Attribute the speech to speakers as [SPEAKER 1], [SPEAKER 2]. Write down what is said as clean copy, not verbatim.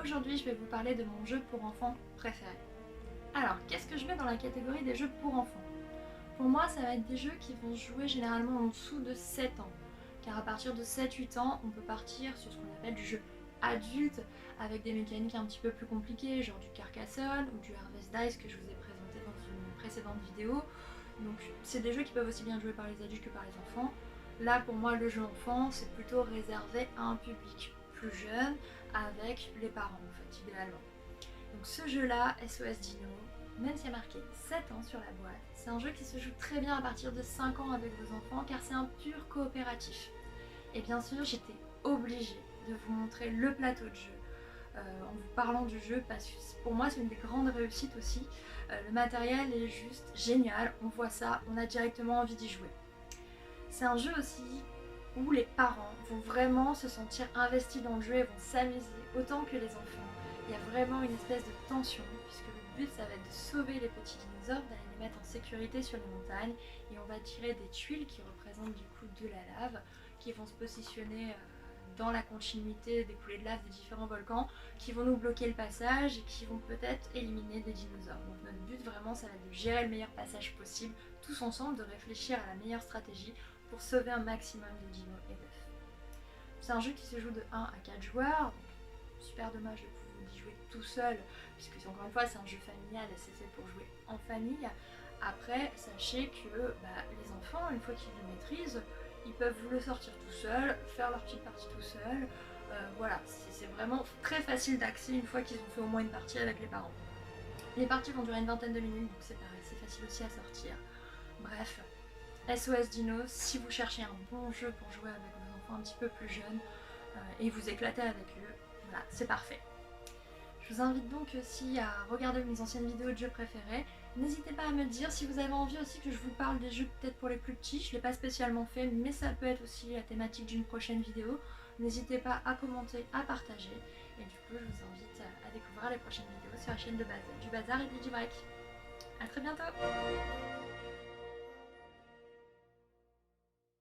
[SPEAKER 1] Aujourd'hui je vais vous parler de mon jeu pour enfants préféré. Alors qu'est-ce que je mets dans la catégorie des jeux pour enfants? Pour moi ça va être des jeux qui vont se jouer généralement en dessous de 7 ans. Car à partir de 7-8 ans on peut partir sur ce qu'on appelle du jeu adulte avec des mécaniques un petit peu plus compliquées, genre du Carcassonne ou du Harvest Dice que je vous ai présenté dans une précédente vidéo. Donc c'est des jeux qui peuvent aussi bien jouer par les adultes que par les enfants. Là pour moi le jeu enfant c'est plutôt réservé à un public plus jeune avec les parents en fait idéalement. Donc ce jeu là, SOS Dino, même s'il y a marqué 7 ans sur la boîte, c'est un jeu qui se joue très bien à partir de 5 ans avec vos enfants car c'est un pur coopératif. Et bien sûr j'étais obligée de vous montrer le plateau de jeu en vous parlant du jeu parce que pour moi c'est une des grandes réussites aussi. Le matériel est juste génial, on voit ça, on a directement envie d'y jouer. C'est un jeu aussi où les parents vont vraiment se sentir investis dans le jeu et vont s'amuser autant que les enfants. Il y a vraiment une espèce de tension puisque le but ça va être de sauver les petits dinosaures, d'aller les mettre en sécurité sur les montagnes et on va tirer des tuiles qui représentent du coup de la lave qui vont se positionner dans la continuité des coulées de lave des différents volcans qui vont nous bloquer le passage et qui vont peut-être éliminer des dinosaures. Donc notre but vraiment ça va être de gérer le meilleur passage possible tous ensemble, de réfléchir à la meilleure stratégie pour sauver un maximum de dinos et d'œufs. C'est un jeu qui se joue de 1 à 4 joueurs, donc super dommage de pouvoir y jouer tout seul, puisque encore une fois c'est un jeu familial et c'est fait pour jouer en famille. Après, sachez que les enfants, une fois qu'ils le maîtrisent, ils peuvent vous le sortir tout seuls, faire leur petite partie tout seuls. Voilà, c'est vraiment très facile d'accès une fois qu'ils ont fait au moins une partie avec les parents. Les parties vont durer une vingtaine de minutes, donc c'est pareil, c'est facile aussi à sortir. Bref, SOS Dino, si vous cherchez un bon jeu pour jouer avec vos enfants un petit peu plus jeunes et vous éclater avec eux, voilà, c'est parfait. Je vous invite donc aussi à regarder mes anciennes vidéos de jeux préférés. N'hésitez pas à me dire si vous avez envie aussi que je vous parle des jeux peut-être pour les plus petits. Je ne l'ai pas spécialement fait, mais ça peut être aussi la thématique d'une prochaine vidéo. N'hésitez pas à commenter, à partager. Et du coup, je vous invite à découvrir les prochaines vidéos sur la chaîne de du Bazar et du Break. A très bientôt!